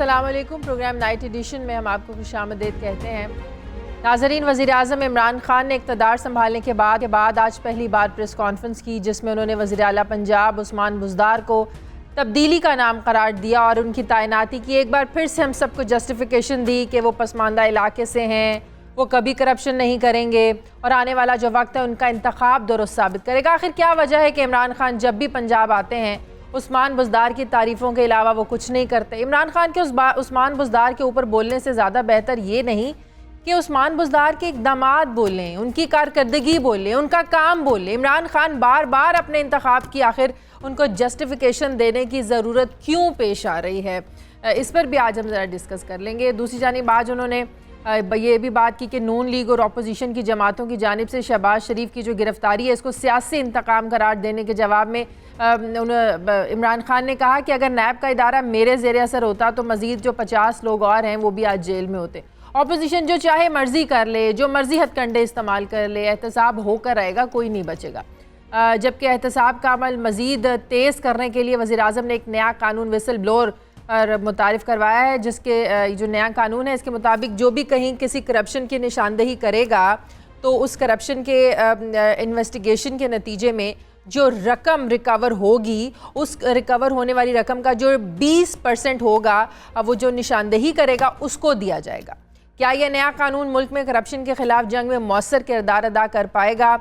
السلام علیکم۔ Programme night edition میں ہم آپ کو خوش آمدید کہتے ہیں۔ ناظرین، وزیر اعظم عمران خان نے اقتدار سنبھالنے کے بعد آج پہلی بار پریس کانفرنس کی، جس میں انہوں نے وزیر اعلیٰ پنجاب عثمان بزدار کو تبدیلی کا نام قرار دیا اور ان کی تعیناتی کی۔ ایک بار پھر سے ہم سب کو جسٹیفیکیشن دی کہ وہ پسماندہ علاقے سے ہیں، وہ کبھی کرپشن نہیں کریں گے اور آنے والا جو وقت ہے ان کا انتخاب درست ثابت کرے گا۔ آخر کیا وجہ ہے کہ عمران خان جب بھی پنجاب آتے ہیں عثمان بزدار کی تعریفوں کے علاوہ وہ کچھ نہیں کرتے؟ عمران خان کے عثمان بزدار کے اوپر بولنے سے زیادہ بہتر یہ نہیں کہ عثمان بزدار کے اقدامات بولیں، ان کی کارکردگی بولیں، ان کا کام بولیں۔ عمران خان بار بار اپنے انتخاب کی آخر ان کو جسٹیفیکیشن دینے کی ضرورت کیوں پیش آ رہی ہے، اس پر بھی آج ہم ذرا ڈسکس کر لیں گے۔ دوسری جانب آج انہوں نے یہ بھی بات کی کہ نون لیگ اور اپوزیشن کی جماعتوں کی جانب سے شہباز شریف کی جو گرفتاری ہے اس کو سیاسی انتقام قرار دینے کے جواب میں عمران خان نے کہا کہ اگر نیب کا ادارہ میرے زیر اثر ہوتا تو مزید جو 50 لوگ اور ہیں وہ بھی آج جیل میں ہوتے۔ اپوزیشن جو چاہے مرضی کر لے، جو مرضی ہتھ کنڈے استعمال کر لے، احتساب ہو کر رہے گا، کوئی نہیں بچے گا۔ جبکہ احتساب کا عمل مزید تیز کرنے کے لیے وزیر اعظم نے ایک نیا قانون وسل بلور متعارف کروایا ہے، جس کے جو نیا قانون ہے اس کے مطابق جو بھی کہیں کسی کرپشن کی نشاندہی کرے گا تو اس کرپشن کے انویسٹیگیشن کے نتیجے میں جو رقم ریکور ہوگی، اس ریکور ہونے والی رقم کا جو 20% ہوگا وہ جو نشاندہی کرے گا اس کو دیا جائے گا۔ کیا یہ نیا قانون ملک میں کرپشن کے خلاف جنگ میں مؤثر کردار ادا کر پائے گا؟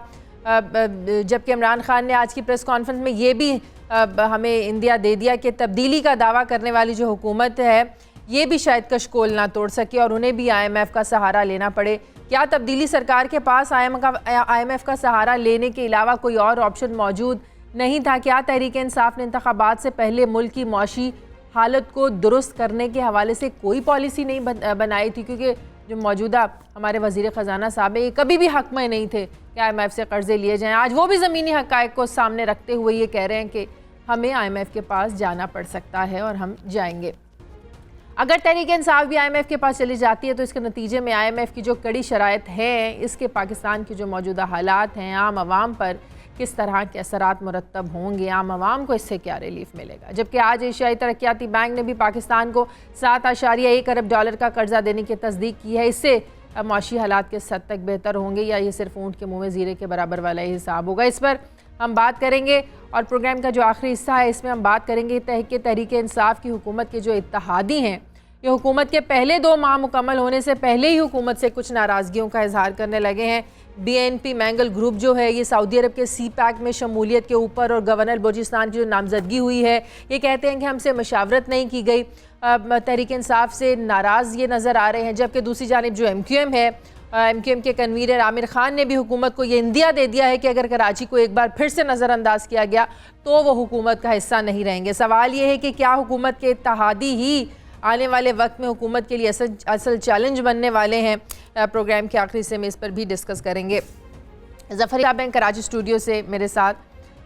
جبکہ عمران خان نے آج کی پریس کانفرنس میں یہ بھی ہمیں اندیا دے دیا کہ تبدیلی کا دعویٰ کرنے والی جو حکومت ہے یہ بھی شاید کشکول نہ توڑ سکے اور انہیں بھی IMF کا سہارا لینا پڑے۔ کیا تبدیلی سرکار کے پاس IMF کا سہارا لینے کے علاوہ کوئی اور آپشن موجود نہیں تھا؟ کیا تحریک انصاف نے انتخابات سے پہلے ملک کی معاشی حالت کو درست کرنے کے حوالے سے کوئی پالیسی نہیں بنائی تھی؟ کیونکہ جو موجودہ ہمارے وزیر خزانہ صاحب یہ کبھی بھی حق میں نہیں تھے کہ IMF سے قرضے لیے جائیں۔ آج وہ بھی زمینی حقائق کو سامنے رکھتے ہوئے یہ کہہ رہے ہیں کہ ہمیں IMF کے پاس جانا پڑ سکتا ہے اور ہم جائیں گے۔ اگر تحریک انصاف بھی IMF کے پاس چلی جاتی ہے تو اس کے نتیجے میں IMF کی جو کڑی شرائط ہے، اس کے پاکستان کی جو موجودہ حالات ہیں، عام عوام پر کس طرح کے اثرات مرتب ہوں گے، عام عوام کو اس سے کیا ریلیف ملے گا؟ جبکہ آج ایشیائی ترقیاتی بینک نے بھی پاکستان کو $7.1 ارب کا قرضہ دینے کی تصدیق کی ہے۔ اس سے معاشی حالات کس حد تک بہتر ہوں گے یا یہ صرف اونٹ کے منہ میں زیرے کے برابر والا ہی حساب ہوگا؟ اس پر ہم بات کریں گے اور پروگرام کا جو آخری حصہ ہے اس میں ہم بات کریں گے کہ تحریک انصاف کی حکومت کے جو اتحادی ہیں یہ حکومت کے پہلے 2 ماہ مکمل ہونے سے پہلے ہی حکومت سے کچھ ناراضگیوں کا اظہار کرنے لگے ہیں۔ BNP مینگل گروپ جو ہے یہ سعودی عرب کے CPEC میں شمولیت کے اوپر اور گورنر بلوچستان کی جو نامزدگی ہوئی ہے یہ کہتے ہیں کہ ہم سے مشاورت نہیں کی گئی، تحریک انصاف سے ناراض یہ نظر آ رہے ہیں۔ جبکہ دوسری جانب جو MQM ہے، MQM کے کنوینر عامر خان نے بھی حکومت کو یہ اندیا دے دیا ہے کہ اگر کراچی کو ایک بار پھر سے نظر انداز کیا گیا تو وہ حکومت کا حصہ نہیں رہیں گے۔ سوال یہ ہے کہ کیا حکومت کے اتحادی ہی آنے والے وقت میں حکومت کے لیے اصل چیلنج بننے والے ہیں؟ پروگرام کے آخری سے میں اس پر بھی ڈسکس کریں گے۔ ظفر صاحب ہیں کراچی اسٹوڈیو سے میرے ساتھ،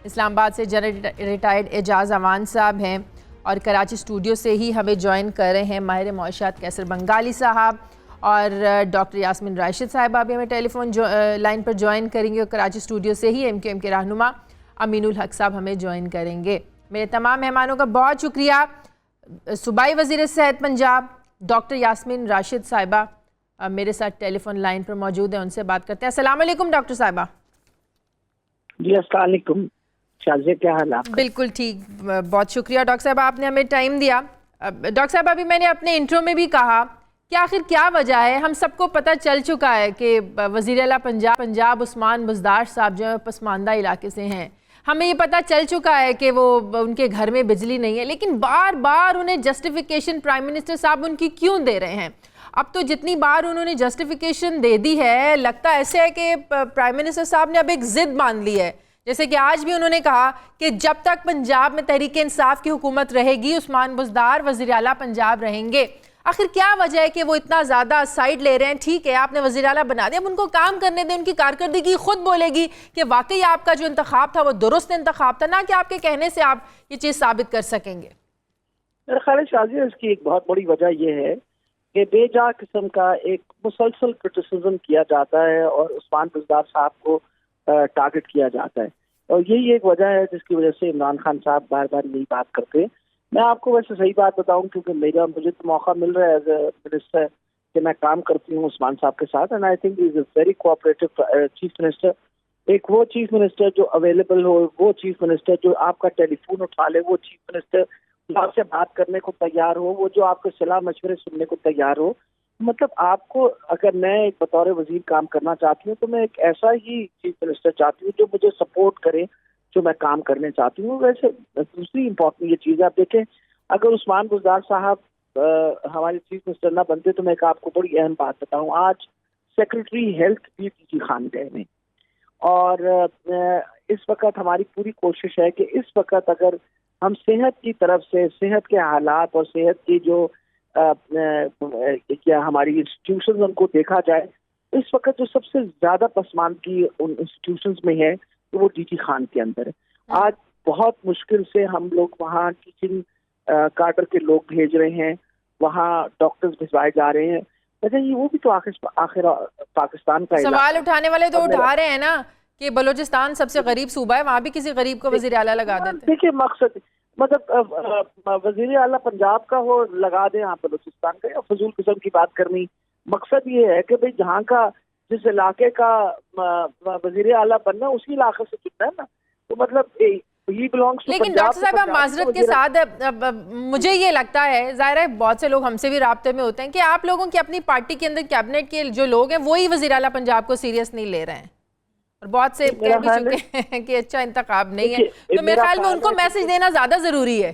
اسلام آباد سے جنرل ریٹائرڈ اعجاز امان صاحب ہیں اور کراچی اسٹوڈیو سے ہی ہمیں جوائن کر رہے ہیں ماہر معاشیات کیسر بنگالی صاحب، اور ڈاکٹر یاسمین راشد صاحبہ بھی ہمیں ٹیلی فون لائن پر جوائن کریں گے، اور کراچی اسٹوڈیو سے ہی MQM کے رہنما امین الحق صاحب ہمیں جوائن کریں گے۔ میرے تمام مہمانوں کا بہت شکریہ۔ صوبائی وزیر صحت پنجاب ڈاکٹر یاسمین راشد صاحبہ میرے ساتھ ٹیلی فون لائن پر موجود ہیں، ان سے بات کرتے ہیں۔ السلام علیکم ڈاکٹر صاحبہ۔ جی السلام علیکم شازیہ، کیا حال آپ؟ بالکل ٹھیک، بہت شکریہ ڈاکٹر صاحبہ، آپ نے ہمیں ٹائم دیا۔ ڈاکٹر صاحبہ ابھی میں نے اپنے انٹرو میں بھی کہا کہ آخر کیا وجہ ہے، ہم سب کو پتہ چل چکا ہے کہ وزیر اعلیٰ پنجاب عثمان بزدار صاحب جو ہے پسماندہ علاقے سے ہیں، ہمیں یہ پتہ چل چکا ہے کہ وہ ان کے گھر میں بجلی نہیں ہے، لیکن بار بار انہیں جسٹیفیکیشن پرائم منسٹر صاحب ان کی کیوں دے رہے ہیں؟ اب تو جتنی بار انہوں نے جسٹیفیکیشن دے دی ہے لگتا ایسے ہے کہ پرائم منسٹر صاحب نے اب ایک ضد باندھ لی ہے، جیسے کہ آج بھی انہوں نے کہا کہ جب تک پنجاب میں تحریک انصاف کی حکومت رہے گی عثمان بزدار وزیر اعلیٰ پنجاب رہیں گے۔ آخر کیا وجہ ہے کہ وہ اتنا زیادہ سائڈ لے رہے ہیں؟ ٹھیک ہے آپ نے وزیر اعلیٰ بنا دیا، اب ان کو کام کرنے دیں، ان کی کارکردگی خود بولے گی کہ واقعی آپ کا جو انتخاب تھا وہ درست انتخاب تھا، نہ کہ آپ کے کہنے سے آپ یہ چیز ثابت کر سکیں گے۔ میرے خیال شازیہ اس کی ایک بہت بڑی وجہ یہ ہے کہ بے جا قسم کا ایک مسلسل کرٹیسزم کیا جاتا ہے اور عثمان بزدار صاحب کو ٹارگٹ کیا جاتا ہے، اور یہی ایک وجہ ہے جس کی وجہ سے عمران خان صاحب بار بار یہی بات کرتے میں آپ کو ویسے صحیح بات بتاؤں کیونکہ مجھے تو موقع مل رہا ہے ایز اے منسٹر کہ میں کام کرتی ہوں عثمان صاحب کے ساتھ، and I think is a very cooperative chief minister. ایک وہ چیف منسٹر جو اویلیبل ہو، وہ چیف منسٹر جو آپ کا ٹیلی فون اٹھا لے، وہ چیف منسٹر جو آپ سے بات کرنے کو تیار ہو، وہ جو آپ کے صلاح مشورے سننے کو تیار ہو. مطلب آپ کو اگر میں ایک بطور وزیر کام کرنا چاہتی ہوں تو میں ایک ایسا ہی چیف منسٹر چاہتی ہوں جو مجھے سپورٹ کرے جو میں کام کرنے چاہتی ہوں. ویسے دوسری امپورٹنٹ یہ چیز آپ دیکھیں، اگر عثمان بزدار صاحب ہمارے چیف منسٹر نہ بنتے تو میں آپ کو بڑی اہم بات بتاؤں، آج سیکرٹری ہیلتھ بھی DG خانگہ میں. اور اس وقت ہماری پوری کوشش ہے کہ اس وقت اگر ہم صحت کی طرف سے، صحت کے حالات اور صحت کی جو کیا ہماری انسٹیٹیوشنز ان کو دیکھا جائے، اس وقت جو سب سے زیادہ پسماندگی ان انسٹیٹیوشنز میں ہے تو وہ DG خان کے اندر ہے. آج بہت مشکل سے ہم لوگ وہاں ٹیچنگ کارڈر کے لوگ بھیج رہے ہیں، وہاں ڈاکٹرز بھجوائے جا رہے ہیں. یہ وہ بھی تو آخر پاکستان کا سوال اٹھانے والے تو اٹھا رہے ہیں نا کہ بلوچستان سب سے غریب صوبہ ہے، وہاں بھی کسی غریب کو وزیر اعلیٰ لگا دیتے ہیں. دیکھیے مقصد مطلب وزیر اعلیٰ پنجاب کا ہو لگا دیں آپ بلوچستان کا، یا فضول قسم کی بات کرنی. مقصد یہ ہے کہ بھئی جہاں کا جس علاقے کا وزیر اعلیٰ بننا اسی علاقے سے چننا ہے نا، تو مطلب لیکن ڈاکٹر صاحب معذرت کے ساتھ مجھے یہ لگتا ہے، ظاہر ہے بہت سے لوگ ہم سے بھی رابطے میں ہوتے ہیں، کہ آپ لوگوں کی اپنی پارٹی کے اندر کیبنٹ کے جو لوگ ہیں وہی وزیر اعلیٰ پنجاب کو سیریس نہیں لے رہے ہیں، اور بہت سے کہہ بھی چکے ہیں کہ اچھا انتخاب نہیں ہے. تو میرے خیال میں ان کو میسج دینا زیادہ ضروری ہے.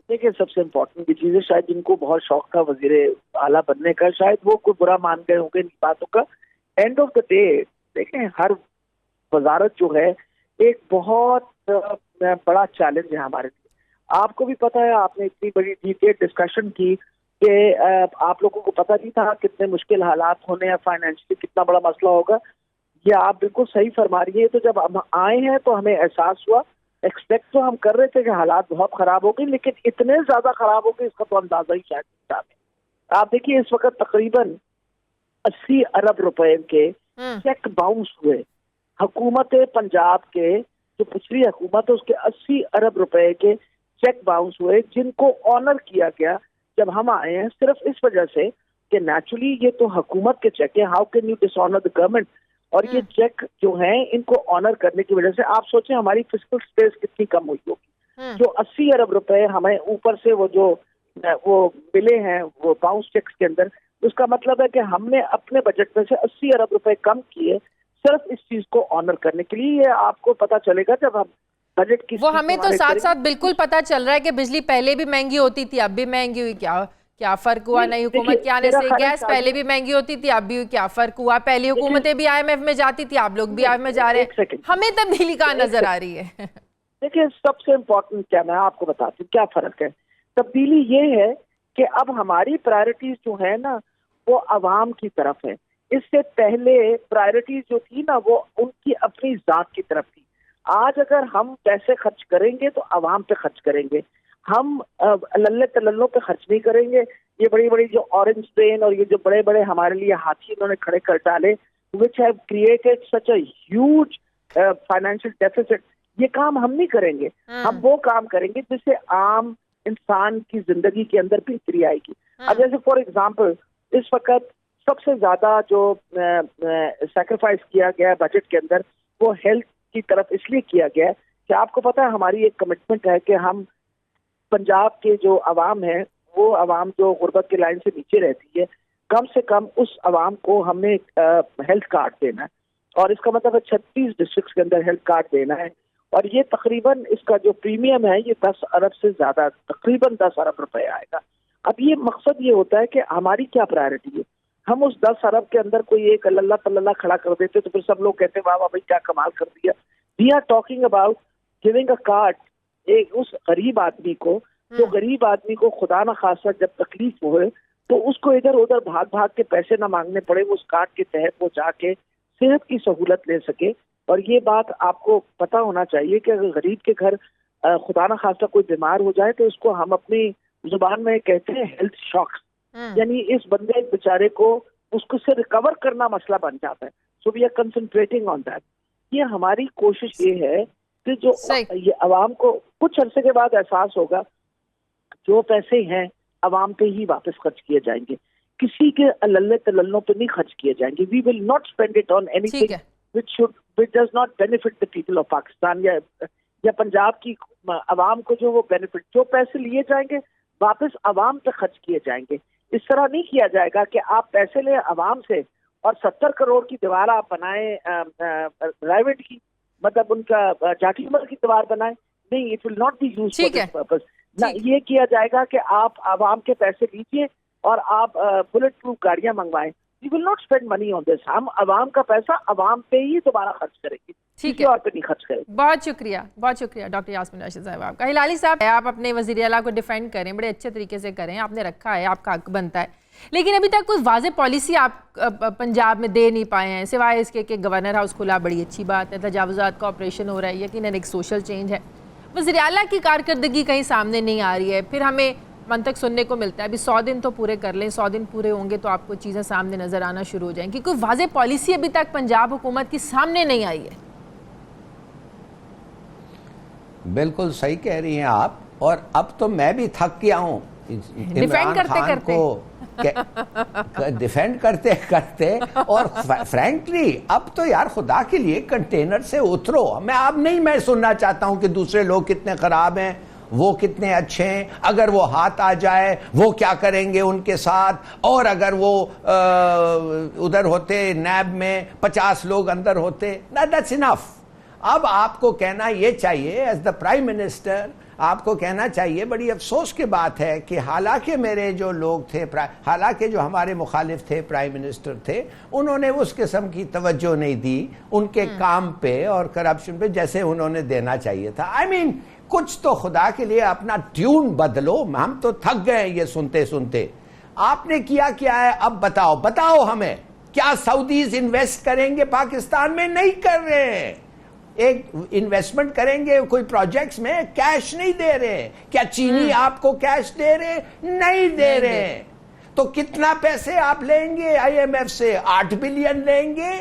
دیکھیں سب سے امپورٹنٹ یہ چیز ہے، شاید جن کو بہت شوق تھا وزیر اعلیٰ بننے کا، شاید وہ کوئی برا مان گئے ہوں گے ان باتوں کا. اینڈ آف دا ڈے دیکھیں ہر وزارت جو ہے ایک بہت بڑا چیلنج ہے ہمارے لیے. آپ کو بھی پتا ہے، آپ نے اتنی بڑی ڈیٹیل ڈسکشن کی کہ آپ لوگوں کو پتہ نہیں تھا کتنے مشکل حالات ہونے ہیں، فائنینشلی کتنا بڑا مسئلہ ہوگا. یہ آپ بالکل صحیح فرما رہی ہیں. تو جب ہم آئے ہیں تو ہمیں احساس ہوا، ایکسپیکٹ تو ہم کر رہے تھے کہ حالات بہت خراب ہو گئے، لیکن اتنے زیادہ خراب ہو گئے اس کا تو اندازہ ہی شاید نہیں تھا. آپ دیکھیے اس وقت تقریباً 80 ارب روپے کے چیک باؤنس ہوئے. حکومت پنجاب کے جو پچھلی حکومت ہے اس کے 80 ارب روپے کے چیک باؤنس ہوئے، جن کو آنر کیا گیا جب ہم آئے ہیں، صرف اس وجہ سے کہ نیچرلی یہ تو حکومت کے چیک ہیں، how can you dishonour the government. اور یہ چیک جو ہیں ان کو آنر کرنے کی وجہ سے آپ سوچیں ہماری فسکل سپیس کتنی کم ہوئی ہوگی. جو 80 ارب روپے ہمیں اوپر سے وہ ملے ہیں وہ باؤنس چیکس کے اندر، اس کا مطلب ہے کہ ہم نے اپنے بجٹ میں سے 80 ارب روپے کم کیے صرف اس چیز کو آنر کرنے کے لیے. یہ آپ کو پتا چلے گا جب ہم بجٹ کی وہ ہمیں تو ساتھ ساتھ بالکل پتا چل رہا ہے کہ بجلی پہلے بھی مہنگی ہوتی تھی، اب بھی مہنگی ہوئی. کیا فرق ہوا نئی حکومت کے آنے سے؟ گیس پہلے بھی مہنگی ہوتی تھی، اب بھی کیا فرق ہوا؟ پہلی حکومتیں بھی IMF میں جاتی تھی، آپ لوگ بھی IMF میں جا رہے ہیں. ہمیں تبدیلی کہاں نظر آ رہی ہے؟ دیکھیں سب سے امپورٹنٹ کیا میں آپ کو بتاتی ہوں کیا فرق ہے. تبدیلی یہ ہے کہ اب ہماری پرائرٹیز جو ہے نا وہ عوام کی طرف ہے. اس سے پہلے پرائرٹیز جو تھی نا وہ ان کی اپنی ذات کی طرف تھی. آج اگر ہم پیسے خرچ کریں گے تو عوام پہ خرچ کریں گے، ہم للے تللوں پہ خرچ نہیں کریں گے. یہ بڑی بڑی جو اورنج ٹرین اور یہ جو بڑے بڑے ہمارے لیے ہاتھی انہوں نے کھڑے کر ڈالے which have created such a huge financial deficit، یہ کام ہم نہیں کریں گے. ہم وہ کام کریں گے جس سے عام انسان کی زندگی کے اندر بہتری آئے گی. اب جیسے فار ایگزامپل اس وقت سب سے زیادہ جو سیکریفائس کیا گیا ہے بجٹ کے اندر وہ ہیلتھ کی طرف اس لیے کیا گیا ہے کہ آپ کو پتا ہے ہماری ایک کمٹمنٹ ہے کہ ہم پنجاب کے جو عوام ہے وہ عوام جو غربت کے لائن سے نیچے رہتی ہے، کم سے کم اس عوام کو ہم نے ہیلتھ کارڈ دینا ہے. اور اس کا مطلب ہے 36 ڈسٹرکٹس کے اندر ہیلتھ کارڈ دینا ہے. اور یہ تقریباً اس کا جو پریمیم ہے یہ 10 ارب سے زیادہ، تقریباً 10 ارب روپے آئے گا. اب یہ مقصد یہ ہوتا ہے کہ ہماری کیا پرائرٹی ہے. ہم اس 10 ارب کے اندر کوئی ایک اللہ تللہ کھڑا کر دیتے تو پھر سب لوگ کہتے ہیں واہ واہ بھائی کیا کمال کر دیا. We are talking about giving a card ایک اس غریب آدمی کو، جو غریب آدمی کو خدا نہ خاصہ جب تکلیف ہوئے تو اس کو ادھر ادھر بھاگ بھاگ کے پیسے نہ مانگنے پڑے، وہ اس کارڈ کے تحت وہ جا کے صحت کی سہولت لے سکے. اور یہ بات آپ کو پتا ہونا چاہیے کہ اگر غریب کے گھر خدا نہ خاصہ کوئی بیمار ہو جائے تو اس کو ہم اپنی زبان میں کہتے ہیں ہیلتھ شاکس، یعنی اس بندے بیچارے کو اس کو سے ریکور کرنا مسئلہ بن جاتا ہے. So we are concentrating on that. یہ ہماری کوشش یہ ہے کہ جو یہ عوام کو کچھ عرصے کے بعد احساس ہوگا جو پیسے ہیں عوام پہ ہی واپس خرچ کیے جائیں گے, کسی کے اللے تللوں پہ نہیں خرچ کیے جائیں گے. We will not spend it on anything which does not benefit the people of Pakistan یا پنجاب کی عوام کو جو وہ بینیفٹ, جو پیسے لیے جائیں گے واپس عوام پہ خرچ کیے جائیں گے. اس طرح نہیں کیا جائے گا کہ آپ پیسے لیں عوام سے اور 70 کروڑ کی دیوار آپ بنائیں پرائیویٹ کی, مطلب ان کا جاٹی عمر کی دیوار بنائیں. نہیں, it will not be use for this purpose. نہ یہ کیا جائے گا کہ آپ عوام کے پیسے لیجئے اور آپ بلٹ پروف گاڑیاں منگوائیں. We will not spend money on this. ہم عوام کا پیسہ عوام پہ ہی دوبارہ خرچ کریں گے, کسی اور پہ نہیں خرچ کریں. بہت شکریہ ڈاکٹر یاسمین راشد صاحب آپ کا. ہلالی صاحب, آپ اپنے وزیر اعلیٰ کو ڈیفینڈ کریں, بڑے اچھے طریقے سے کریں, آپ نے رکھا ہے, آپ کا حق بنتا ہے, لیکن ابھی تک کوئی واضح پالیسی آپ پنجاب میں دے نہیں پائے ہیں, سوائے اس کے کہ گورنر ہاؤس کھلا, بڑی اچھی بات ہے, تجاوزات کا آپریشن ہو رہا ہے, یقیناً ایک سوشل چینج ہے. وزیر اعلیٰ کی کارکردگی کہیں سامنے نہیں آ رہی ہے. پھر ہمیں منطق سننے کو ملتا ہے ابھی 100 دن تو پورے کر لیں, 100 دن پورے ہوں گے تو آپ کو چیزیں سامنے نظر آنا شروع ہو جائیں گی. کوئی واضح پالیسی ابھی تک پنجاب حکومت کی سامنے نہیں آئی ہے. بالکل صحیح کہہ رہی ہیں آپ, اور اب تو میں بھی تھک گیا ہوں ڈیفینڈ کرتے کو ڈیفینڈ کرتے کرتے. اور فرینکلی اب تو یار خدا کے لیے کنٹینر سے اترو. میں سننا چاہتا ہوں کہ دوسرے لوگ کتنے خراب ہیں, وہ کتنے اچھے ہیں, اگر وہ ہاتھ آ جائے وہ کیا کریں گے ان کے ساتھ, اور اگر وہ ادھر ہوتے نیب میں 50 لوگ اندر ہوتے. That's enough. اب آپ کو کہنا یہ چاہیے ایز دا پرائم منسٹر, آپ کو کہنا چاہیے, بڑی افسوس کی بات ہے کہ حالانکہ میرے جو لوگ تھے, حالانکہ جو ہمارے مخالف تھے, پرائم منسٹر تھے, انہوں نے اس قسم کی توجہ نہیں دی ان کے کام پہ اور کرپشن پہ جیسے انہوں نے دینا چاہیے تھا. کچھ تو خدا کے لیے اپنا ٹیون بدلو. ہم تو تھک گئے یہ سنتے سنتے. آپ نے کیا ہے اب بتاؤ ہمیں, کیا سعودیز انویسٹ کریں گے پاکستان میں؟ نہیں کر رہے ہیں. ایک انویسٹمنٹ کریں گے کوئی پروجیکٹس میں, کیش نہیں دے رہے. کیا چینی آپ کو کیش دے رہے؟ نہیں دے رہے. تو کتنا پیسے آپ لیں گے آئی ایم ایف سے؟ 8 بلین لیں گے,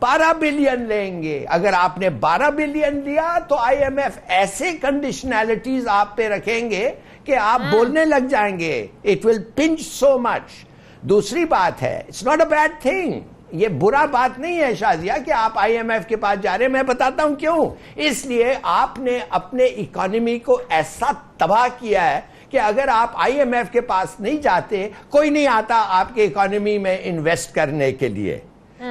12 بلین لیں گے. اگر آپ نے 12 بلین لیا تو آئی ایم ایف ایسے کنڈیشنالٹیز آپ پہ رکھیں گے کہ آپ بولنے لگ جائیں گے. It will punch so much. دوسری بات ہے, it's not a bad thing, یہ برا بات نہیں ہے شازیہ کہ آپ آئی ایم ایف کے پاس جا رہے ہیں. میں بتاتا ہوں کیوں. اس لیے آپ نے اپنے اکانومی کو ایسا تباہ کیا ہے کہ اگر آپ آئی ایم ایف کے پاس نہیں جاتے, کوئی نہیں آتا آپ کے اکانومی میں انویسٹ کرنے کے لیے.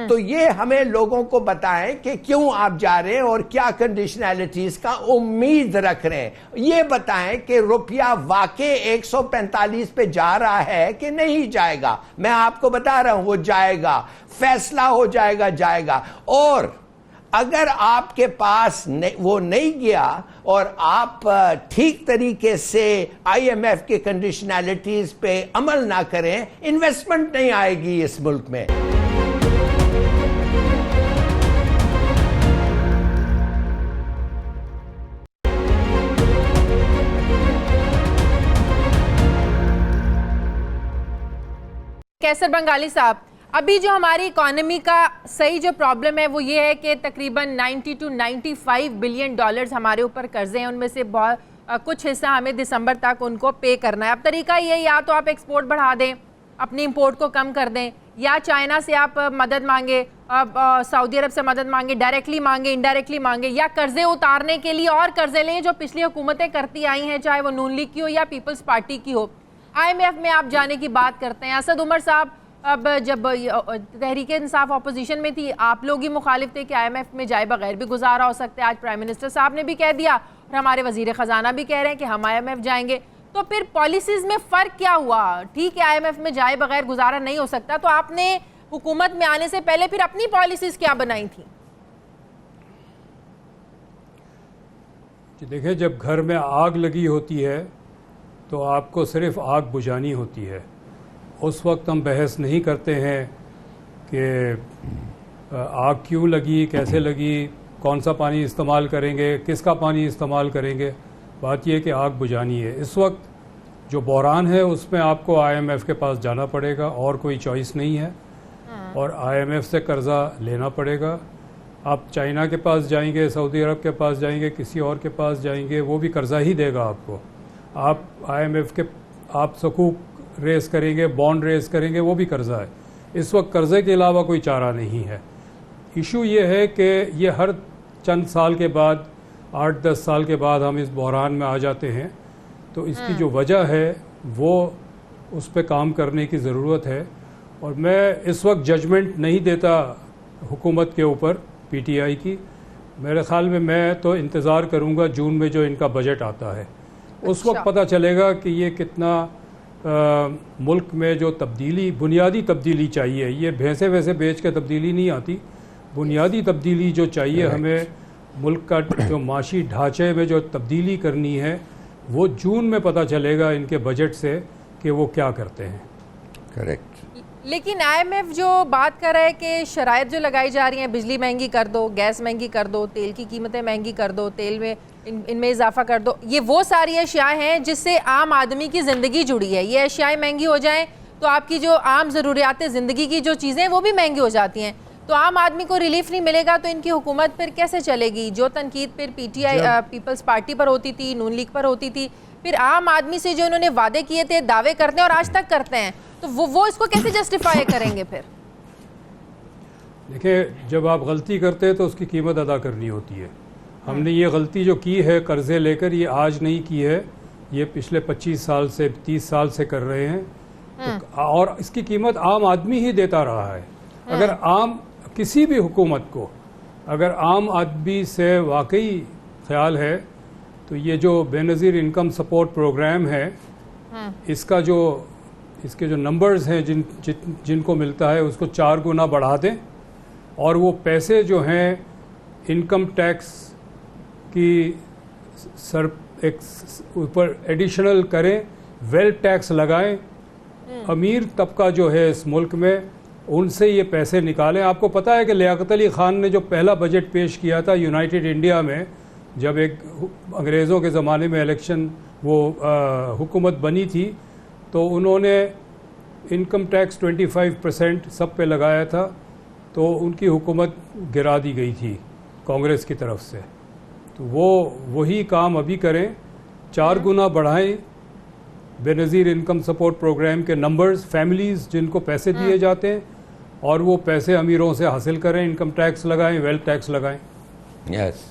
تو یہ ہمیں لوگوں کو بتائیں کہ کیوں آپ جا رہے ہیں اور کیا کنڈیشنالٹیز کا امید رکھ رہے ہیں. یہ بتائیں کہ روپیہ واقع 145 پہ جا رہا ہے کہ نہیں جائے گا. میں آپ کو بتا رہا ہوں وہ جائے گا, فیصلہ ہو جائے گا. اور اگر آپ کے پاس وہ نہیں گیا اور آپ ٹھیک طریقے سے آئی ایم ایف کے کنڈیشنالٹیز پہ عمل نہ کریں, انویسٹمنٹ نہیں آئے گی اس ملک میں. کیسر بنگالی صاحب, ابھی جو ہماری اکانومی کا صحیح جو پرابلم ہے وہ یہ ہے کہ تقریباً 90 to 95 بلین ڈالرز ہمارے اوپر قرضے ہیں, ان میں سے کچھ حصہ ہمیں دسمبر تک ان کو پے کرنا ہے. اب طریقہ یہ, یا تو آپ ایکسپورٹ بڑھا دیں, اپنی امپورٹ کو کم کر دیں, یا چائنا سے آپ مدد مانگے, سعودی عرب سے مدد مانگے, ڈائریکٹلی مانگے, انڈائریکٹلی مانگے, یا قرضے اتارنے کے لیے اور قرضے لیں جو پچھلی حکومتیں کرتی آئی ہیں, چاہے وہ نون لیگ کی ہو یا پیپلز پارٹی کی ہو. آئی ایم ایف میں آپ جانے کی بات کرتے ہیں. اسد عمر صاحب, اب جب تحریک انصاف اپوزیشن میں تھی, آپ لوگ ہی مخالف تھے کہ آئی ایم ایف میں جائے بغیر بھی گزارا ہو سکتا ہے. آج پرائم منسٹر صاحب نے بھی کہہ دیا اور ہمارے وزیر خزانہ بھی کہہ رہے ہیں کہ ہم آئی ایم ایف جائیں گے. تو پھر پالیسیز میں فرق کیا ہوا؟ ٹھیک ہے آئی ایم ایف میں جائے بغیر گزارا نہیں ہو سکتا, تو آپ نے حکومت میں آنے سے پہلے پھر اپنی پالیسیز کیا بنائی تھیں؟ دیکھیں, جب گھر میں آگ لگی ہوتی ہے تو آپ کو صرف آگ بجھانی ہوتی ہے. اس وقت ہم بحث نہیں کرتے ہیں کہ آگ کیوں لگی, کیسے لگی, کون سا پانی استعمال کریں گے, کس کا پانی استعمال کریں گے. بات یہ ہے کہ آگ بجھانی ہے. اس وقت جو بحران ہے اس میں آپ کو آئی ایم ایف کے پاس جانا پڑے گا, اور کوئی چوائس نہیں ہے, اور آئی ایم ایف سے قرضہ لینا پڑے گا. آپ چائنا کے پاس جائیں گے, سعودی عرب کے پاس جائیں گے, کسی اور کے پاس جائیں گے, وہ بھی قرضہ ہی دے گا آپ کو. آپ IMF کے آپ سکوک ریز کریں گے, بانڈ ریز کریں گے, وہ بھی قرضہ ہے. اس وقت قرضے کے علاوہ کوئی چارہ نہیں ہے. ایشو یہ ہے کہ یہ ہر چند سال کے بعد 8-10 سال کے بعد ہم اس بحران میں آ جاتے ہیں. تو اس کی جو وجہ ہے وہ اس پہ کام کرنے کی ضرورت ہے. اور میں اس وقت ججمنٹ نہیں دیتا حکومت کے اوپر PTI کی. میرے خیال میں تو انتظار کروں گا جون میں جو ان کا بجٹ آتا ہے, اس وقت پتہ چلے گا کہ یہ کتنا ملک میں جو تبدیلی, بنیادی تبدیلی چاہیے. یہ بھینسے ویسے بیچ کے تبدیلی نہیں آتی. بنیادی تبدیلی جو چاہیے ہمیں ملک کا جو معاشی ڈھانچے میں جو تبدیلی کرنی ہے, وہ جون میں پتہ چلے گا ان کے بجٹ سے کہ وہ کیا کرتے ہیں. کریکٹ. لیکن IMF جو بات کر رہا ہے کہ شرائط جو لگائی جا رہی ہیں, بجلی مہنگی کر دو, گیس مہنگی کر دو, تیل کی قیمتیں مہنگی کر دو, تیل میں ان میں اضافہ کر دو, یہ وہ ساری اشیاء ہیں جس سے عام آدمی کی زندگی جڑی ہے. یہ اشیاء مہنگی ہو جائیں تو آپ کی جو عام ضروریات زندگی کی جو چیزیں وہ بھی مہنگی ہو جاتی ہیں. تو عام آدمی کو ریلیف نہیں ملے گا تو ان کی حکومت پھر کیسے چلے گی؟ جو تنقید پھر PTI پیپلز پارٹی پر ہوتی تھی, نون لیگ پر ہوتی تھی, پھر عام آدمی سے جو انہوں نے وعدے کیے تھے, دعوے کرتے ہیں اور آج تک کرتے ہیں, تو وہ اس کو کیسے جسٹیفائی کریں گے پھر؟ دیکھیں, جب آپ غلطی کرتے ہیں تو اس کی قیمت ادا کرنی ہوتی ہے. ہم نے یہ غلطی جو کی ہے قرضے لے کر, یہ آج نہیں کی ہے, یہ پچھلے 25 سال سے 30 سال سے کر رہے ہیں. اور اس کی قیمت عام آدمی ہی دیتا رہا ہے. اگر کسی بھی حکومت کو اگر عام آدمی سے واقعی خیال ہے تو یہ جو بے نظیر انکم سپورٹ پروگرام ہے, اس کے جو نمبرز ہیں جن کو ملتا ہے اس کو 4 گنا بڑھا دیں, اور وہ پیسے جو ہیں انکم ٹیکس کی اوپر ایڈیشنل کریں, ویلتھ ٹیکس لگائیں. امیر طبقہ جو ہے اس ملک میں ان سے یہ پیسے نکالیں. آپ کو پتہ ہے کہ لیاقت علی خان نے جو پہلا بجٹ پیش کیا تھا یونائٹڈ انڈیا میں, جب ایک انگریزوں کے زمانے میں الیکشن وہ حکومت بنی تھی, تو انہوں نے انکم ٹیکس 25% سب پہ لگایا تھا, تو ان کی حکومت گرا دی گئی تھی کانگریس کی طرف سے. تو وہی کام ابھی کریں, 4 گنا بڑھائیں بے نظیر انکم سپورٹ پروگرام کے نمبرز, فیملیز جن کو پیسے دیے جاتے ہیں, اور وہ پیسے امیروں سے حاصل کریں, انکم ٹیکس لگائیں, ویلتھ ٹیکس لگائیں. یس.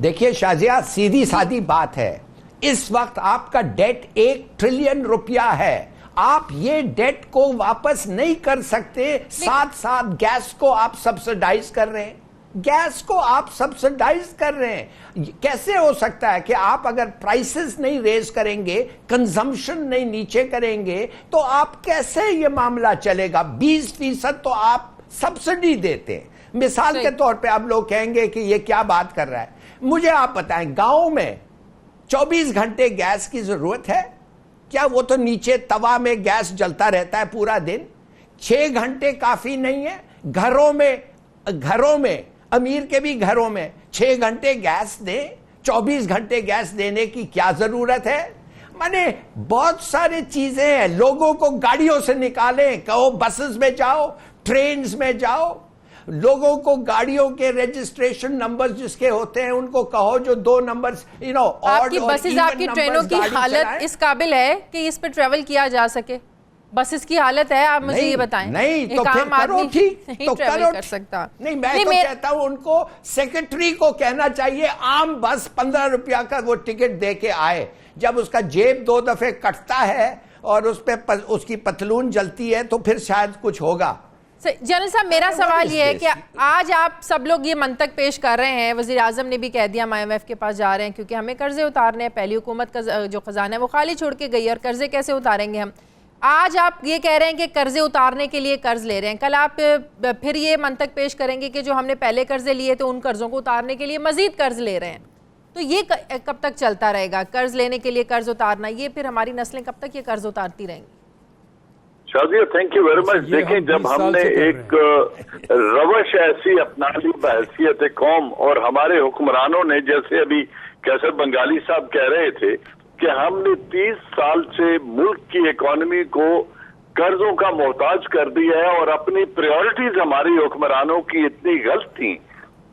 دیکھیے شازیہ, سیدھی سادی بات ہے, اس وقت آپ کا ڈیٹ 1 ٹریلین روپیہ ہے. آپ یہ ڈیٹ کو واپس نہیں کر سکتے. ساتھ ساتھ گیس کو آپ سبسڈائز کر رہے ہیں, گیس کو آپ سبسڈائز کر رہے ہیں. کیسے ہو سکتا ہے کہ آپ اگر پرائسز نہیں ریز کریں گے, کنزمپشن نہیں نیچے کریں گے, تو آپ کیسے یہ معاملہ چلے گا؟ 20% تو آپ سبسڈی دیتے ہیں. مثال کے طور پہ آپ لوگ کہیں گے کہ یہ کیا بات کر رہا ہے. مجھے آپ بتائیں, گاؤں میں 24 گھنٹے گیس کی ضرورت ہے کیا؟ وہ تو نیچے توا میں گیس جلتا رہتا ہے پورا دن. 6 گھنٹے کافی نہیں ہے؟ گھروں میں امیر کے بھی گھروں میں 6 گھنٹے گیس دیں, 24 گھنٹے گیس دینے کی کیا ضرورت ہے؟ مانے بہت سارے چیزیں ہیں. لوگوں کو گاڑیوں سے نکالیں, کہو بسز میں جاؤ, ٹرینز میں جاؤ. لوگوں کو گاڑیوں کے رجسٹریشن نمبر جس کے ہوتے ہیں ان کو کہو جو 2 نمبرز آپ کی بسز, آپ کی ٹرینوں کی حالت اس قابل ہے کہ اس پہ ٹریول کیا جا سکے؟ بسز کی حالت ہے, آپ مجھے یہ بتائیں. نہیں تو پھر کرو, ٹھیک تو کرو. کر سکتا نہیں, میں تو کہتا ہوں ان کو سیکرٹری کو کہنا چاہیے عام بس 15 روپیہ کا وہ ٹکٹ دے کے آئے. جب اس کا جیب 2 دفعے کٹتا ہے اور اس پہ اس کی پتلون جلتی ہے تو پھر شاید کچھ ہوگا. جنرل صاحب, میرا سوال یہ ہے کہ آج آپ سب لوگ یہ منطق پیش کر رہے ہیں, وزیر اعظم نے بھی کہہ دیا ہم IMF کے پاس جا رہے ہیں کیونکہ ہمیں قرضے اتارنے ہیں. پہلی حکومت کا جو خزانہ ہے وہ خالی چھوڑ کے گئی, اور قرضے کیسے اتاریں گے ہم؟ آج آپ یہ کہہ رہے ہیں کہ قرضے اتارنے کے لیے قرض لے رہے ہیں, کل آپ پھر یہ منطق پیش کریں گے کہ جو ہم نے پہلے قرضے لیے تو ان قرضوں کو اتارنے کے لیے مزید قرض لے رہے ہیں. تو یہ کب تک چلتا رہے گا؟ قرض لینے کے لیے قرض اتارنا, یہ پھر ہماری نسلیں کب تک یہ قرض اتارتی رہیں گی؟ Shazia, thank you very much. دیکھیں, جب ہم نے ایک روش ایسی اپنا لی بحیثیت قوم, اور ہمارے حکمرانوں نے, جیسے ابھی کیسر بنگالی صاحب کہہ رہے تھے کہ ہم نے 30 سال سے ملک کی اکانومی کو قرضوں کا محتاج کر دیا ہے, اور اپنی پریورٹیز ہماری حکمرانوں کی اتنی غلط تھیں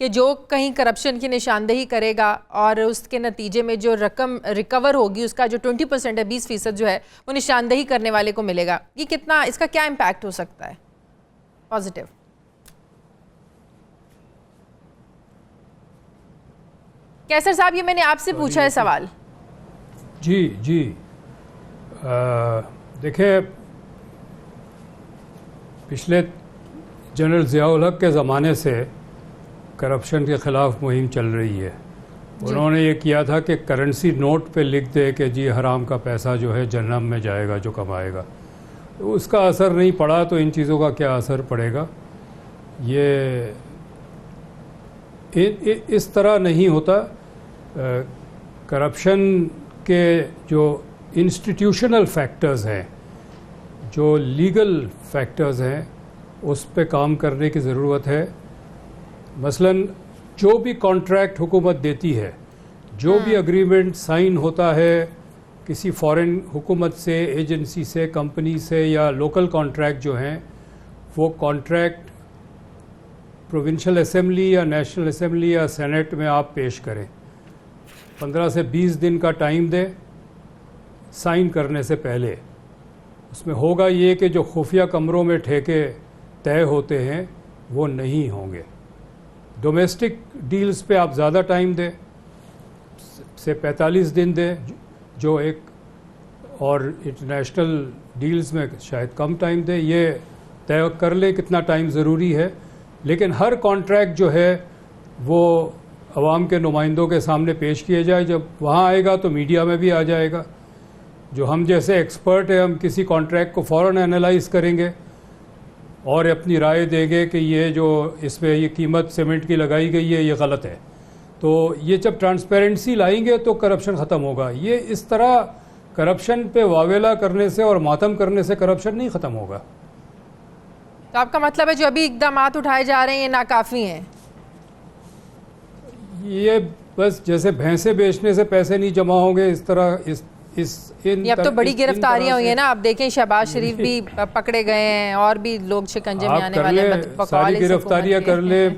کہ جو کہیں کرپشن کی نشاندہی کرے گا اور اس کے نتیجے میں جو رقم ریکور ہوگی اس کا جو 20% ہے 20% جو ہے وہ نشاندہی کرنے والے کو ملے گا. یہ کتنا اس کا کیا امپیکٹ ہو سکتا ہے پازیٹیو؟ کیسر صاحب یہ میں نے آپ سے پوچھا ہے سوال. جی دیکھیں پچھلے جنرل ضیاء الحق کے زمانے سے کرپشن کے خلاف مہم چل رہی ہے. انہوں نے یہ کیا تھا کہ کرنسی نوٹ پہ لکھ دے کہ جی حرام کا پیسہ جو ہے جہنم میں جائے گا جو کمائے گا. اس کا اثر نہیں پڑا تو ان چیزوں کا کیا اثر پڑے گا. یہ اس طرح نہیں ہوتا. کرپشن کے جو انسٹیٹیوشنل فیکٹرز ہیں جو لیگل فیکٹرز ہیں اس پہ کام کرنے کی ضرورت ہے. مثلاً جو بھی کانٹریکٹ حکومت دیتی ہے, جو بھی اگریمنٹ سائن ہوتا ہے کسی فارن حکومت سے, ایجنسی سے, کمپنی سے یا لوکل کانٹریکٹ جو ہیں, وہ کانٹریکٹ پروونشل اسمبلی یا نیشنل اسمبلی یا سینٹ میں آپ پیش کریں. 15 سے 20 دن کا ٹائم دیں سائن کرنے سے پہلے. اس میں ہوگا یہ کہ جو خفیہ کمروں میں ٹھیکے طے ہوتے ہیں وہ نہیں ہوں گے. ڈومیسٹک ڈیلز پہ آپ زیادہ ٹائم دیں, سے 45 دن دیں جو ایک, اور انٹرنیشنل ڈیلز میں شاید کم ٹائم دیں. یہ طے کر لیں کتنا ٹائم ضروری ہے. لیکن ہر کانٹریکٹ جو ہے وہ عوام کے نمائندوں کے سامنے پیش کیے جائے. جب وہاں آئے گا تو میڈیا میں بھی آ جائے گا. جو ہم جیسے ایکسپرٹ ہیں ہم کسی کانٹریکٹ کو فوراً اینالائز کریں گے اور اپنی رائے دیں گے کہ یہ جو اس میں یہ قیمت سیمنٹ کی لگائی گئی ہے یہ غلط ہے. تو یہ جب ٹرانسپیرنسی لائیں گے تو کرپشن ختم ہوگا. یہ اس طرح کرپشن پہ واویلا کرنے سے اور ماتم کرنے سے کرپشن نہیں ختم ہوگا. تو آپ کا مطلب ہے جو ابھی اقدامات اٹھائے جا رہے ہیں یہ ناکافی ہیں؟ یہ بس جیسے بھینسیں بیچنے سے پیسے نہیں جمع ہوں گے اس طرح اب تو بڑی گرفتاریاں ہوئی ہیں نا. آپ دیکھیں شہباز شریف بھی پکڑے گئے ہیں اور بھی لوگ شکنجے میں آنے والے ہیں. ساری گرفتاریاں کر لیں.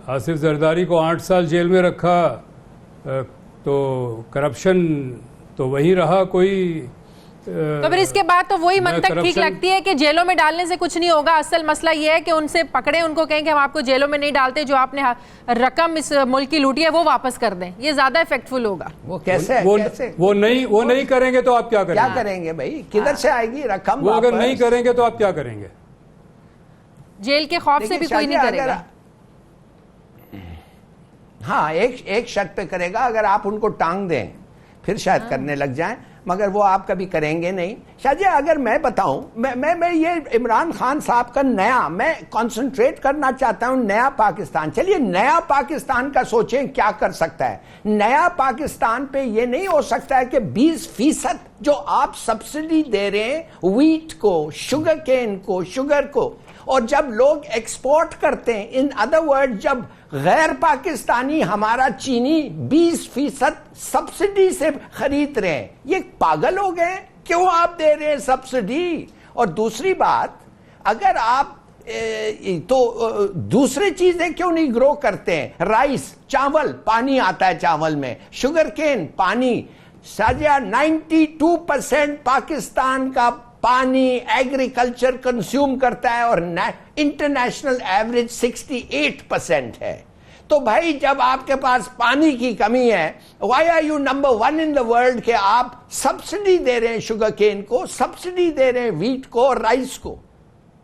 آصف زرداری کو 8 سال جیل میں رکھا تو کرپشن تو وہی رہا. کوئی تو پھر اس کے بعد تو وہی منطق ٹھیک لگتی ہے کہ جیلوں میں ڈالنے سے کچھ نہیں ہوگا. اصل مسئلہ یہ ہے کہ ان سے پکڑیں, ان کو کہیں کہ ہم آپ کو جیلوں میں نہیں ڈالتے, جو آپ نے رقم اس ملک کی لوٹی ہے وہ واپس کر دیں. یہ زیادہ افیکٹفل ہوگا. وہ کیسے وہ نہیں کریں گے تو آپ کیا کریں گے؟ کیا کریں گے بھائی, کدھر سے آئے گی رقم؟ وہ اگر نہیں کریں گے تو آپ کیا کریں گے؟ جیل کے خوف سے بھی کوئی نہیں کرے گا. ہاں ایک شرط پہ کرے گا, اگر آپ ان کو ٹانگ دیں پھر شاید کرنے لگ جائیں, مگر وہ آپ کبھی کریں گے نہیں. شاہ جی اگر میں بتاؤں, میں یہ عمران خان صاحب کا نیا, میں کنسنٹریٹ کرنا چاہتا ہوں نیا پاکستان. چلیے نیا پاکستان کا سوچیں کیا کر سکتا ہے. نیا پاکستان پہ یہ نہیں ہو سکتا ہے کہ 20% جو آپ سبسڈی دے رہے ہیں ویٹ کو, شوگر کین کو, شوگر کو, اور جب لوگ ایکسپورٹ کرتے ہیں, ان ادر ورڈ جب غیر پاکستانی ہمارا چینی 20% سبسڈی سے خرید رہے ہیں, یہ پاگل ہو گئے. کیوں آپ دے رہے ہیں سبسڈی؟ اور دوسری بات, اگر آپ تو دوسری چیزیں کیوں نہیں گرو کرتے ہیں؟ رائس, چاول, پانی آتا ہے چاول میں, شوگر کین, پانی. ساجہ 92% پاکستان کا پانی ایگریکلچر کنزیوم کرتا ہے اور انٹرنیشنل ایوریج 68% ہے. تو بھائی جب آپ کے پاس پانی کی کمی ہے, why are you number 1 in the world کہ آپ سبسڈی دے رہے ہیں شوگر کین کو, سبسڈی دے رہے ہیں ویٹ کو اور رائس کو؟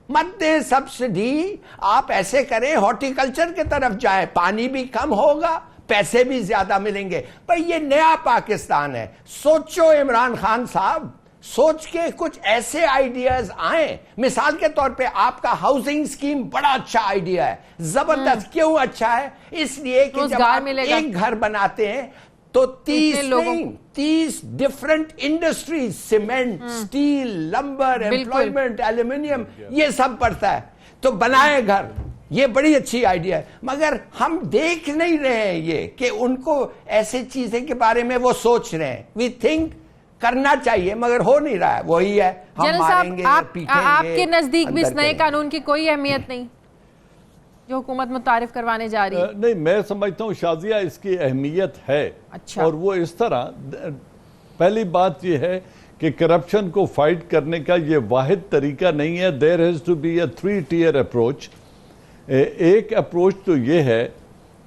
مت دیں سبسڈی. آپ ایسے کریں ہارٹی کلچر کی طرف جائیں, پانی بھی کم ہوگا, پیسے بھی زیادہ ملیں گے. پر یہ نیا پاکستان ہے. سوچو عمران خان صاحب, سوچ کے کچھ ایسے آئیڈیاز آئیں. مثال کے طور پہ آپ کا ہاؤسنگ سکیم بڑا اچھا آئیڈیا ہے, زبردست. کیوں اچھا ہے؟ اس لیے کہ جب آپ ایک گھر بناتے ہیں تو 30 different industries, cement, steel, lumber, employment, aluminium, یہ سب پڑتا ہے. تو بنائے گھر, یہ بڑی اچھی آئیڈیا ہے. مگر ہم دیکھ نہیں رہے ہیں یہ کہ ان کو ایسے چیزیں کے بارے میں وہ سوچ رہے ہیں. وی تھنک کرنا چاہیے مگر ہو نہیں رہا ہے. وہی ہے, ہم ماریں گے, پیٹیں گے. آپ کے نزدیک بھی اس نئے قانون کی کوئی اہمیت نہیں؟ جو حکومت متعارف کروانے جا رہی ہے؟ نہیں، میں سمجھتا ہوں شازیہ اس کی اہمیت ہے، اچھا، اور وہ اس طرح، پہلی بات یہ ہے کہ کرپشن کو فائٹ کرنے کا یہ واحد طریقہ نہیں ہے. There has to be a 3-tier approach. ایک اپروچ تو یہ ہے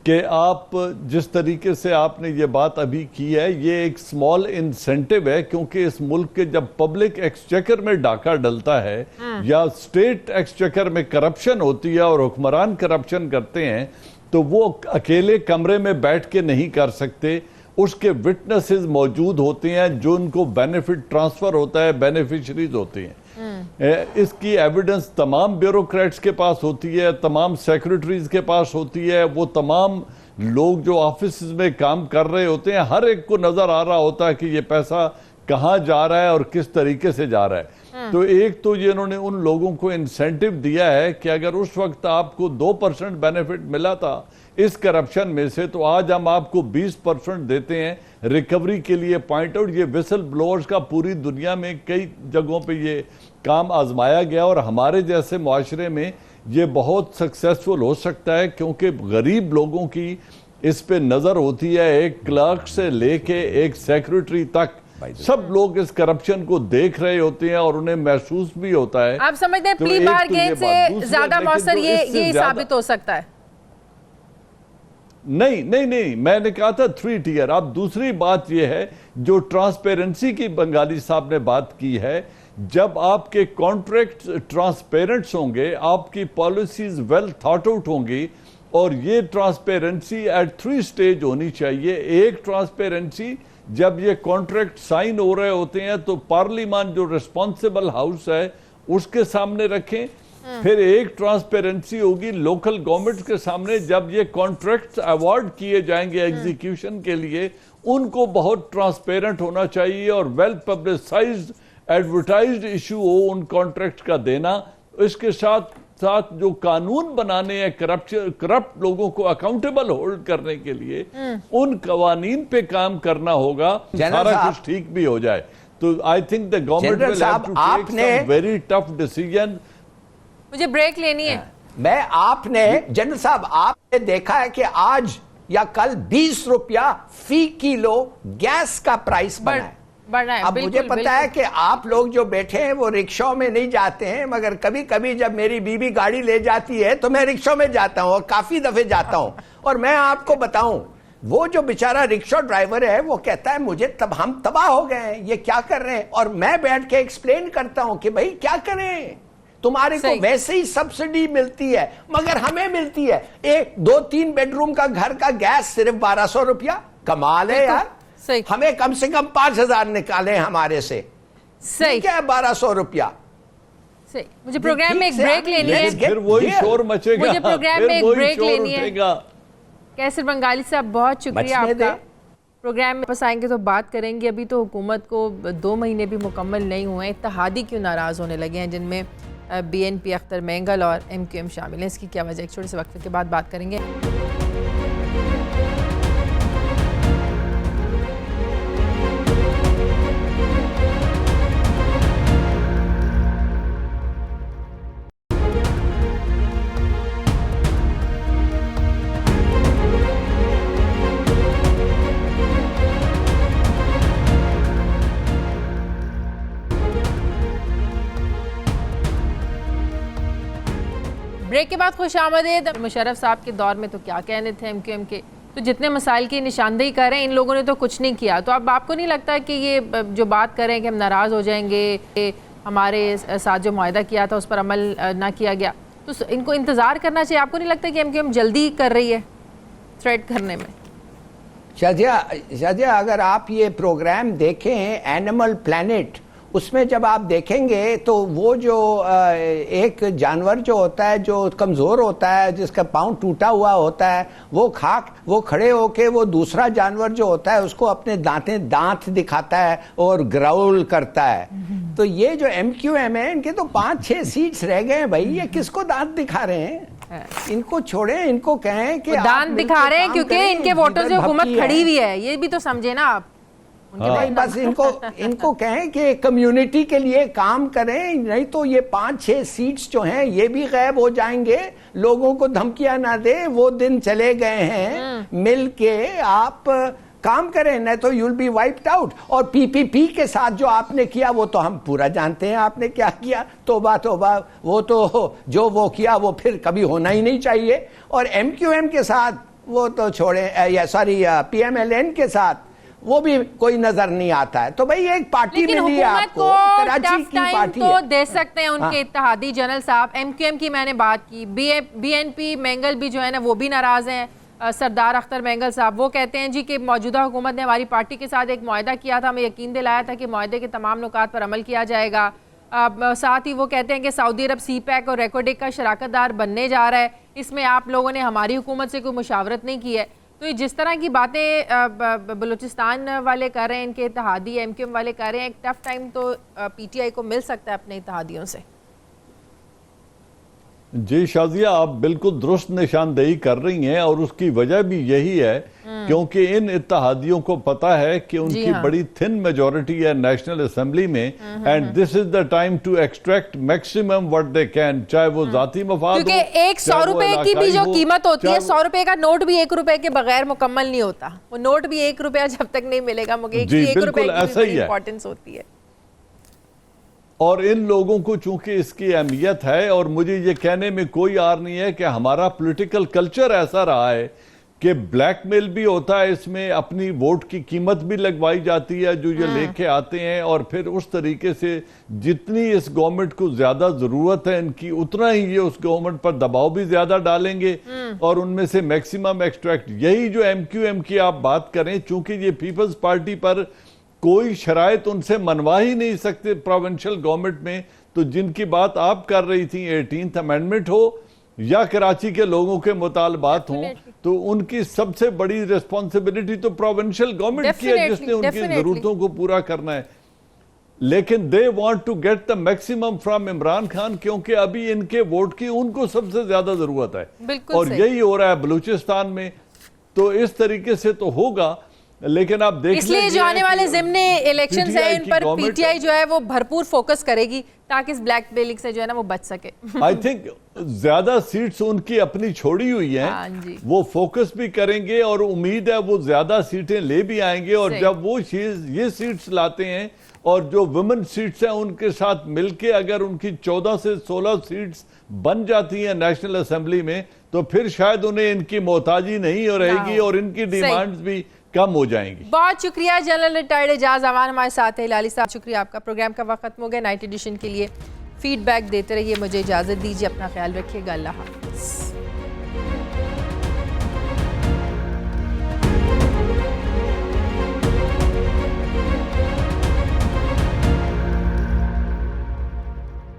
کہ آپ جس طریقے سے آپ نے یہ بات ابھی کی ہے، یہ ایک سمال انسینٹیو ہے، کیونکہ اس ملک کے جب پبلک ایکسچیکر میں ڈاکہ ڈلتا ہے یا اسٹیٹ ایکسچیکر میں کرپشن ہوتی ہے اور حکمران کرپشن کرتے ہیں، تو وہ اکیلے کمرے میں بیٹھ کے نہیں کر سکتے. اس کے وٹنسز موجود ہوتے ہیں جو ان کو بینیفٹ ٹرانسفر ہوتا ہے، بینیفیشریز ہوتے ہیں. اس کی ایویڈنس تمام بیوروکریٹس کے پاس ہوتی ہے، تمام سیکریٹریز کے پاس ہوتی ہے. وہ تمام لوگ جو آفیسز میں کام کر رہے ہوتے ہیں، ہر ایک کو نظر آ رہا ہوتا ہے کہ یہ پیسہ کہاں جا رہا ہے اور کس طریقے سے جا رہا ہے. تو ایک تو یہ انہوں نے ان لوگوں کو انسینٹیو دیا ہے کہ اگر اس وقت آپ کو 2% بینیفٹ ملا تھا اس کرپشن میں سے، تو آج ہم آپ کو 20% دیتے ہیں ریکوری کے لیے. پوائنٹ آؤٹ، یہ ویسل بلوئرز کا پوری دنیا میں کئی جگہوں پہ یہ کام آزمایا گیا، اور ہمارے جیسے معاشرے میں یہ بہت سکسیسفل ہو سکتا ہے، کیونکہ غریب لوگوں کی اس پہ نظر ہوتی ہے. ایک کلرک سے لے کے ایک سیکریٹری تک سب لوگ اس کرپشن کو دیکھ رہے ہوتے ہیں اور انہیں محسوس بھی ہوتا ہے. آپ سمجھتے ہیں پلی بارگین سے زیادہ مؤثر یہ ثابت ہو سکتا ہے؟ نہیں، میں نے کہا تھا 3-tier. اب دوسری بات یہ ہے جو ٹرانسپیرنسی کی بنگالی صاحب نے بات کی ہے، جب آپ کے کانٹریکٹ ٹرانسپیرنٹس ہوں گے، آپ کی پالیسیز ویل تھاٹ آؤٹ ہوں گی، اور یہ ٹرانسپیرنسی ایٹ 3 stage ہونی چاہیے. ایک ٹرانسپیرنسی جب یہ کانٹریکٹ سائن ہو رہے ہوتے ہیں تو پارلیمان جو ریسپانسبل ہاؤس ہے اس کے سامنے رکھیں. پھر ایک ٹرانسپیرنسی ہوگی لوکل گورنمنٹ کے سامنے، جب یہ کانٹریکٹس ایوارڈ کیے جائیں گے ایگزیکیوشن کے لیے، ان کو بہت ٹرانسپیرنٹ ہونا چاہیے اور ویل پبلسائزڈ ایڈورٹائزڈ ایشو ہو ان کانٹریکٹ کا دینا. اس کے ساتھ ساتھ جو قانون بنانے ہیں کرپٹ لوگوں کو اکاؤنٹیبل ہولڈ کرنے کے لیے، ان قوانین پہ کام کرنا ہوگا، سارا کچھ ٹھیک بھی ہو جائے. تو I think the government will have to take some very tough decision. مجھے بریک لینی ہے. آپ نے جنرل صاحب آپ نے دیکھا ہے کہ آج یا کل 20 روپیہ فی کلو گیس کا پرائس بڑھا ہے. اب مجھے پتا ہے کہ آپ لوگ جو بیٹھے ہیں وہ رکشوں میں نہیں جاتے ہیں، مگر کبھی کبھی جب میری بیوی گاڑی لے جاتی ہے تو میں رکشوں میں جاتا ہوں، اور کافی دفعے جاتا ہوں. اور میں آپ کو بتاؤں، وہ جو بیچارہ رکشہ ڈرائیور ہے وہ کہتا ہے مجھے ہم تباہ ہو گئے ہیں، یہ کیا کر رہے ہیں. اور میں بیٹھ کے ایکسپلین کرتا ہوں کہ بھائی کیا کریں، تمہارے کو ویسے ہی سبسڈی ملتی ہے مگر ہمیں ملتی ہے 1-2-3 بیڈروم کا گھر کا گیس صرف 1200 روپیہ. کمال ہے یار. ہمیں کم سے کم 5000 نکالے ہمارے سے. صحیح کیا ہے 1200 روپیہ. مجھے پروگرام میں ایک بریک لینی ہے. پھر وہی شور مچے گا. مجھے پروگرام میں ایک بریک لینی ہے. کیسر بنگالی صاحب بہت شکریہ آپ کا. پروگرام میں پس آئیں گے تو بات کریں گے. ابھی تو حکومت کو 2 مہینے بھی مکمل نہیں ہوئے، اتحادی کیوں ناراض ہونے لگے ہیں، جن میں BNP اختر مینگل اور MQM شامل ہیں. اس کی کیا وجہ، ایک چھوٹے سے وقفے کے بعد بات کریں گے. بریک کے بعد خوش آمدید. مشرف صاحب کے دور میں تو کیا کہنے تھے MQM کے، تو جتنے مسائل کی نشاندہی کر رہے ہیں ان لوگوں نے تو کچھ نہیں کیا. تو اب آپ کو نہیں لگتا کہ یہ جو بات کر رہے ہیں کہ ہم ناراض ہو جائیں گے، کہ ہمارے ساتھ جو معاہدہ کیا تھا اس پر عمل نہ کیا گیا، تو ان کو انتظار کرنا چاہیے؟ آپ کو نہیں لگتا کہ MQM جلدی کر رہی ہے تھریٹ کرنے میں؟ شادیہ اگر آپ یہ پروگرام دیکھیں اینیمل پلانٹ، اس میں جب آپ دیکھیں گے تو وہ جو ایک جانور جو ہوتا ہے جو کمزور ہوتا ہے، جس کا پاؤں ٹوٹا ہوا ہوتا ہے، وہ کھڑے ہو کے وہ دوسرا جانور جو ہوتا ہے اس کو اپنے دانت دکھاتا ہے اور گراؤل کرتا ہے. تو یہ جو MQM ہے ان کے تو 5-6 سیٹس رہ گئے ہیں بھائی. یہ کس کو دانت دکھا رہے ہیں؟ ان کو چھوڑیں، ان کو کہیں کہ دانت دکھا رہے ہیں کیونکہ ان کے ووٹر سے حکومت کھڑی ہوئی ہے. یہ بھی تو سمجھے نا آپ. نہیں بس ان کو کہیں کہ کمیونٹی کے لیے کام کریں، نہیں تو یہ 5-6 سیٹس جو ہیں یہ بھی غائب ہو جائیں گے. لوگوں کو دھمکیاں نہ دیں، وہ دن چلے گئے ہیں. مل کے آپ کام کریں، نہیں تو you will be wiped out. اور پی پی پی کے ساتھ جو آپ نے کیا وہ تو ہم پورا جانتے ہیں آپ نے کیا کیا. توبہ توبہ، وہ تو جو وہ کیا وہ پھر کبھی ہونا ہی نہیں چاہیے. اور ایم کیو ایم کے ساتھ وہ تو چھوڑیں، یا sorry P M L N کے ساتھ وہ بھی کوئی نظر نہیں آتا ہے. تو بھئی ایک پارٹی ملی ہے آپ کو، کراچی کی پارٹی تو ہے. دے سکتے ہیں ان کے اتحادی جنرل صاحب. ایم کیو ایم کی میں نے بات کی، بی این پی مینگل بھی جو ہے نا وہ بھی ناراض ہیں. سردار اختر مینگل صاحب وہ کہتے ہیں جی کہ موجودہ حکومت نے ہماری پارٹی کے ساتھ ایک معاہدہ کیا تھا، ہمیں یقین دلایا تھا کہ معاہدے کے تمام نکات پر عمل کیا جائے گا. ساتھ ہی وہ کہتے ہیں کہ سعودی عرب سی پیک اور ریکوڈک کا شراکت دار بننے جا رہا ہے، اس میں آپ لوگوں نے ہماری حکومت سے کوئی مشاورت نہیں کی ہے. تو یہ جس طرح کی باتیں بلوچستان والے کر رہے ہیں، ان کے اتحادی ایم کیو ایم والے کر رہے ہیں، ایک ٹف ٹائم تو پی ٹی آئی کو مل سکتا ہے اپنے اتحادیوں سے. جی شازیہ، آپ بالکل درست نشاندہی کر رہی ہیں، اور اس کی وجہ بھی یہی ہے کیونکہ ان اتحادیوں کو پتا ہے کہ ان کی بڑی تھن میجورٹی ہے نیشنل اسمبلی میں، and this is the time to extract maximum what they can, چاہے وہ ذاتی مفاد ہو، کیونکہ ایک 100 روپے کی بھی جو قیمت ہوتی ہے، 100 روپے کا نوٹ بھی 1 روپے کے بغیر مکمل نہیں ہوتا. وہ نوٹ بھی 1 روپیہ جب تک نہیں ملے گا، مگر 1 روپے کی بھی بڑی امپورٹنس ہوتی ہے. اور ان لوگوں کو چونکہ اس کی اہمیت ہے، اور مجھے یہ کہنے میں کوئی عار نہیں ہے کہ ہمارا پولیٹیکل کلچر ایسا رہا ہے کہ بلیک میل بھی ہوتا ہے، اس میں اپنی ووٹ کی قیمت بھی لگوائی جاتی ہے جو یہ لے کے آتے ہیں، اور پھر اس طریقے سے جتنی اس گورنمنٹ کو زیادہ ضرورت ہے ان کی، اتنا ہی یہ اس گورنمنٹ پر دباؤ بھی زیادہ ڈالیں گے اور ان میں سے میکسیمم ایکسٹریکٹ. یہی جو ایم کیو ایم کی آپ بات کریں، چونکہ یہ پیپلز پارٹی پر کوئی شرائط ان سے منوا ہی نہیں سکتے پروونشل گورنمنٹ میں، تو جن کی بات آپ کر رہی تھیں 18th امینڈمنٹ ہو یا کراچی کے لوگوں کے مطالبات ہوں، تو ان کی سب سے بڑی ریسپانسبلٹی تو پروونشل گورنمنٹ کی ہے جس نے ان کی ضرورتوں کو پورا کرنا ہے. لیکن they want to get the maximum from Imran Khan, کیونکہ ابھی ان کے ووٹ کی ان کو سب سے زیادہ ضرورت ہے، اور یہی ہو رہا ہے بلوچستان میں. تو اس طریقے سے تو ہوگا، لیکن آپ دیکھ اس لیے جو آنے والے ضمنی الیکشنز ہیں ان پر پی ٹی آئی جو ہے وہ بھرپور فوکس کرے گی تاکہ اس بلیک میلنگ سے جو ہے نا وہ بچ سکے. آئی تھنک زیادہ سیٹس ان کی اپنی چھوڑی ہوئی ہیں، وہ فوکس بھی کریں گے، اور امید ہے وہ زیادہ سیٹیں لے بھی آئیں گے. اور جب وہ یہ سیٹس لاتے ہیں، اور جو ویمن سیٹس ہیں ان کے ساتھ مل کے اگر ان کی 14 سے 16 سیٹس بن جاتی ہیں نیشنل اسمبلی میں، تو پھر شاید انہیں ان کی محتاجی نہیں ہو رہے گی، اور ان کی ڈیمانڈز بھی کم ہو جائیں گی. بہت شکریہ جنرل ریٹائرڈ اعجاز امان ہمارے ساتھ ہے. ہلالی صاحب شکریہ آپ کا. پروگرام کا وقت ختم ہو گیا. نائٹ ایڈیشن کے لیے فیڈ بیک دیتے رہیے. مجھے اجازت دیجیے، اپنا خیال رکھیے گا. اللہ حافظ.